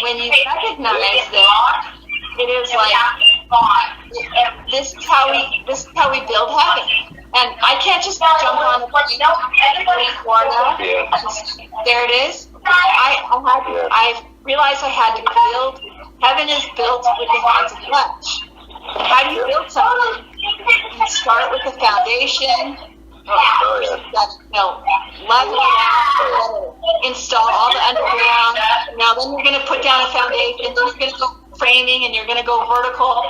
when you recognize that, it is like, this is how we build heaven. And I can't just jump on the plane in Florida. There it is. I realized I had to build. Heaven is built with the hands of flesh. How do you build something? You start with the foundation. Level it out. Install all the underground. Now then you're going to put down a foundation. Then you're going to go framing, and you're going to go vertical.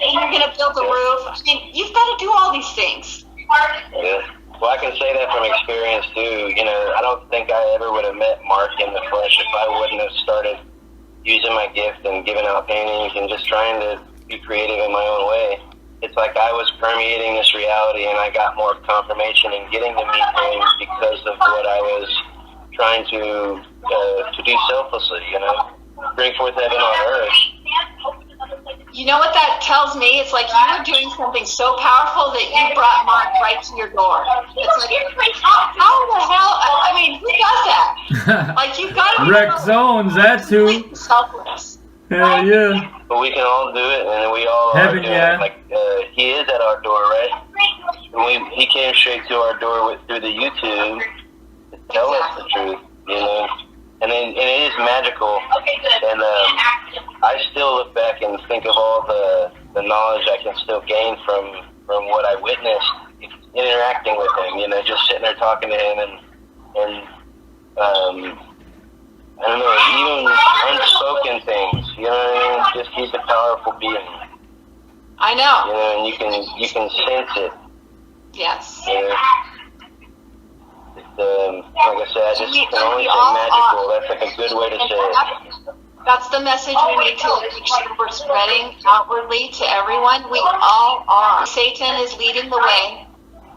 And you're going to build the roof. I mean, you've got to do all these things. Yeah. Well, I can say that from experience too. I don't think I ever would have met Mark in the flesh if I wouldn't have started using my gift and giving out paintings and just trying to be creative in my own way. It's like I was permeating this reality, and I got more confirmation in getting to meet him because of what I was trying to do selflessly. Bring forth heaven on earth. You know what that tells me? It's like you were doing something so powerful that you brought Mark right to your door. It's like, how the hell? I mean, who does that? Like, you've got to be wreck zones, that too. Selfless. Hell yeah. But we can all do it, and we all heaven, are doing yeah. it. Like, he is at our door, right? And he came straight to our door through the YouTube to tell us the truth, And it is magical, and I still look back and think of all the knowledge I can still gain from what I witnessed interacting with him. Just sitting there talking to him, and I don't know, even unspoken things. You know what I mean? Just he's a powerful being. I know. And you can sense it. Yes. Like I said, I just can only say magical. That's like a good way to say it. That's the message we need to make sure we're spreading outwardly to everyone. We all are. Satan is leading the way,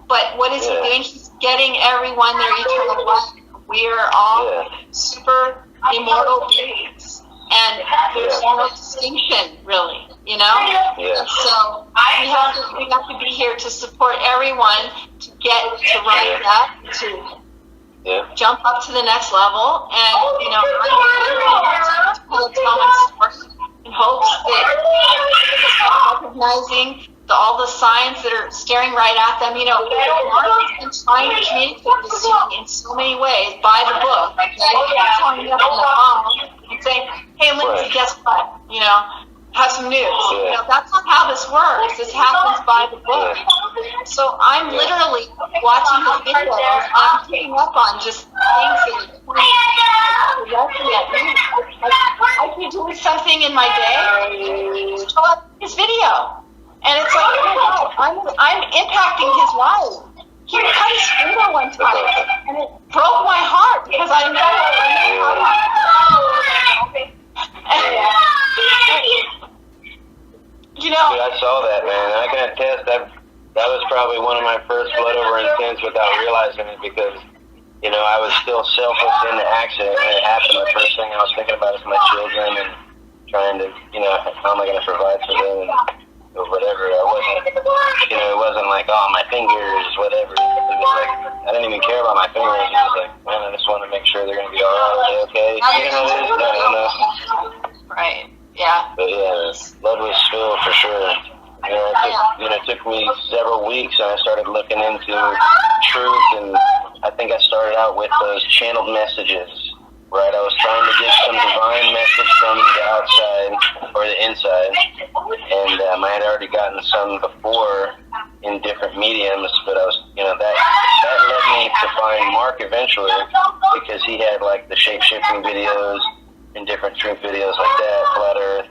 but what is he doing? He's getting everyone their eternal life. We are all super immortal beings, and there's no distinction, really. And so we have to be here to support everyone to get to rise up to. Jump up to the next level, and I'm to tell my story in hopes that recognizing all the signs that are staring right at them. Mark has been trying to communicate this to me in so many ways by the book. I'm calling you up on the phone and saying, "Hey, Lindsay, guess what? Have some news." That's not how this works. This happens by the book. So I'm literally watching his videos, and I'm picking up on just things that are directly at me. I could do something in my day, show up his video, and it's like I'm impacting his life. He cut his finger one time, and it broke my heart because I know Dude, I saw that, man. I can attest that was probably one of my first blood over intents without realizing it, because I was still selfless in the accident when it happened. The first thing I was thinking about is my children and trying to, how am I going to provide for them or whatever. I wasn't, it wasn't like, oh, my fingers, whatever. It was like, I didn't even care about my fingers. It was like, man, I just want to make sure they're going to be all right. Okay? Right. Yeah. But blood was spilled for sure. It took me several weeks, and I started looking into truth, and I think I started out with those channeled messages, right? I was trying to get some divine message from the outside or the inside, and I had already gotten some before in different mediums, but I was, that led me to find Mark eventually, because he had like the shape-shifting videos and different truth videos like that, Flat Earth.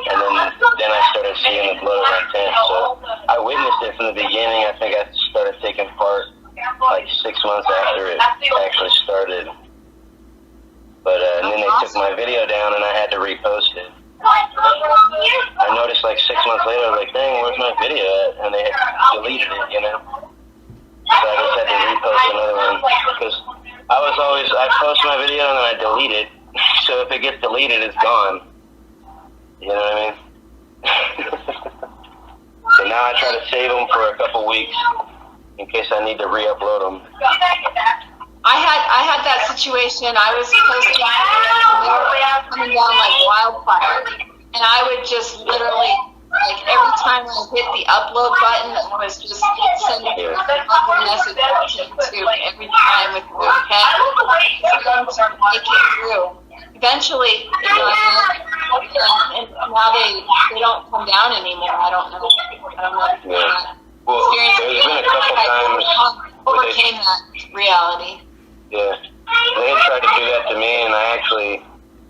And then I started seeing the blood of intent. So I witnessed it from the beginning. I think I started taking part like 6 months after it actually started. But and then they took my video down, and I had to repost it. I noticed like 6 months later, I was like, dang, where's my video at? And they had deleted it, So I just had to repost another one, because I post my video and then I delete it. So if it gets deleted, it's gone. You know what I mean? So now I try to save them for a couple weeks in case I need to re-upload them. I had that situation. I was posting, we were coming down like wildfire. And I would just literally, like, every time I hit the upload button, I was just sending a message to YouTube every time with the pen to make it through. Eventually, and now they don't come down anymore. I don't know. Yeah. Well, there's been a couple times overcame that reality. Yeah, they had tried to do that to me, and I actually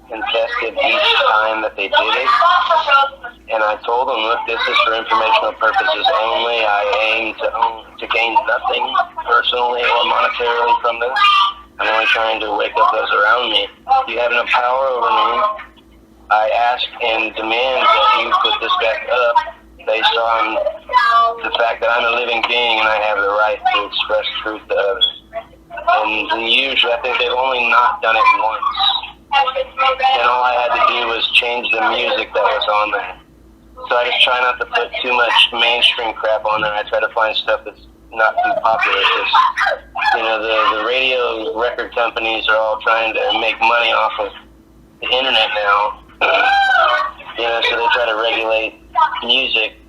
contested each time that they did it. And I told them, look, this is for informational purposes only. I aim to gain nothing personally or monetarily from this. I'm only trying to wake up those around me. You have no power over me. I ask and demand that you put this back up based on the fact that I'm a living being and I have the right to express truth to others. And usually, I think they've only not done it once. And all I had to do was change the music that was on there. So I just try not to put too much mainstream crap on there. I try to find stuff that's not too popular. Because, the radio record companies are all trying to make money off of the internet now. So they try to regulate music,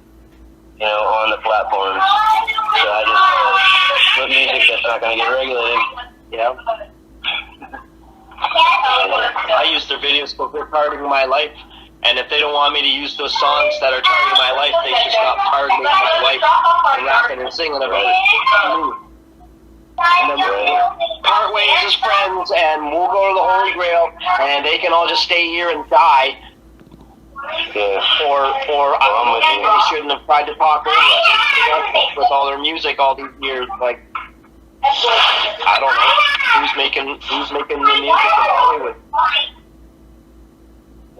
on the platforms. So I just put music that's not going to get regulated. Yeah. I use their videos because they're targeting my life, and if they don't want me to use those songs that are targeting my life, they should stop targeting my life and rapping and singing about it. And then we'll part ways as friends, and we'll go to the Holy Grail, and they can all just stay here and die. Yeah. Or I don't know, they shouldn't have tried to talk over us with all their music all these years. Like, I don't know who's making the music in Hollywood.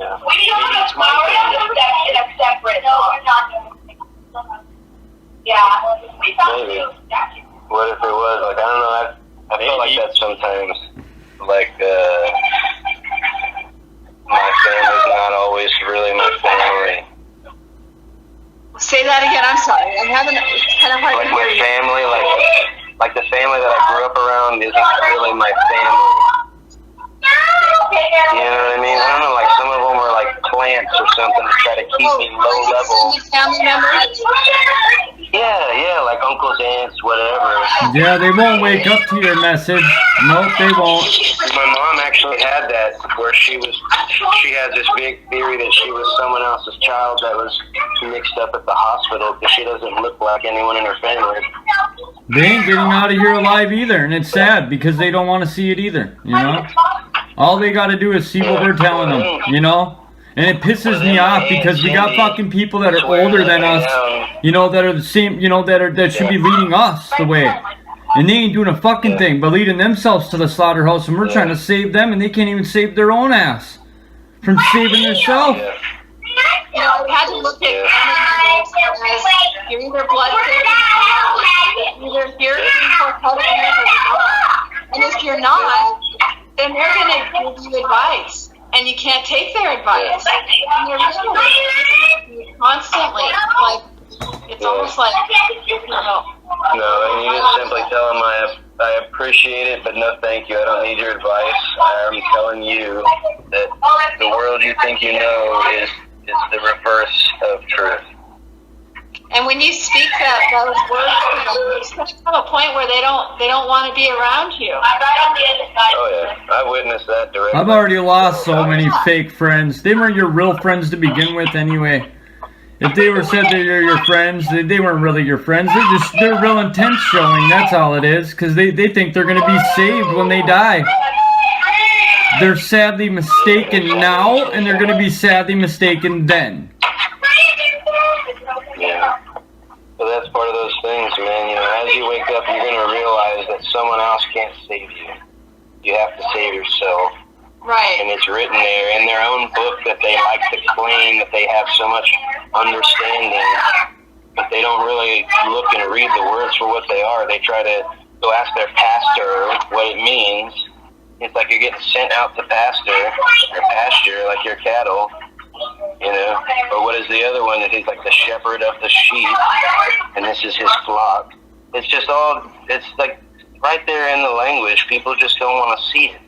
Yeah. Maybe it's my family. Maybe. What if it was? Like, I don't know. I feel like that sometimes. Like, my family's not always really my family. Say that again. I'm sorry. It's kind of hard Like to hear my you. family, like the family that I grew up around isn't really my family. You know what I mean? I don't know, like some of them are like plants or something to try to keep me low level. Family members? Yeah, like uncles, aunts, whatever. Yeah, they won't wake up to your message. Nope, they won't. My mom actually had that, where she had this big theory that she was someone else's child that was mixed up at the hospital because she doesn't look like anyone in her family. They ain't getting out of here alive either, and it's sad because they don't want to see it either, All they got to do is see what we're telling them, And it pisses me off because we got fucking people that are older than us, that are the same, that should be leading us the way. And they ain't doing a fucking thing but leading themselves to the slaughterhouse, and we're trying to save them, and they can't even save their own ass from saving themselves. I had to look at family members as you're either blood either you're for covenant or you're not. And if you're not, then they're going to give you advice, and you can't take their advice. And they're listening constantly. Like, it's almost like, No, and you just simply tell them, I appreciate it, but no thank you. I don't need your advice. I'm telling you that the world you think you know is the reverse of truth. And when you speak those words to them, there's going to come a point where they don't want to be around you. Oh yeah, I witnessed that directly. I've already lost so many fake friends. They weren't your real friends to begin with anyway. If they were said they're your friends, they weren't really your friends. They're real intent showing, that's all it is. Because they think they're going to be saved when they die. They're sadly mistaken now, and they're going to be sadly mistaken then. Yeah. So that's part of those things, man. As you wake up, you're going to realize that someone else can't save you. You have to save yourself. Right. And it's written there in their own book that they like to claim that they have so much understanding, but they don't really look and read the words for what they are. They try to go ask their pastor what it means. It's like you're getting sent out to pasture like your cattle, Or what is the other one that he's like the shepherd of the sheep, and this is his flock. It's just all, it's like right there in the language. People just don't want to see it.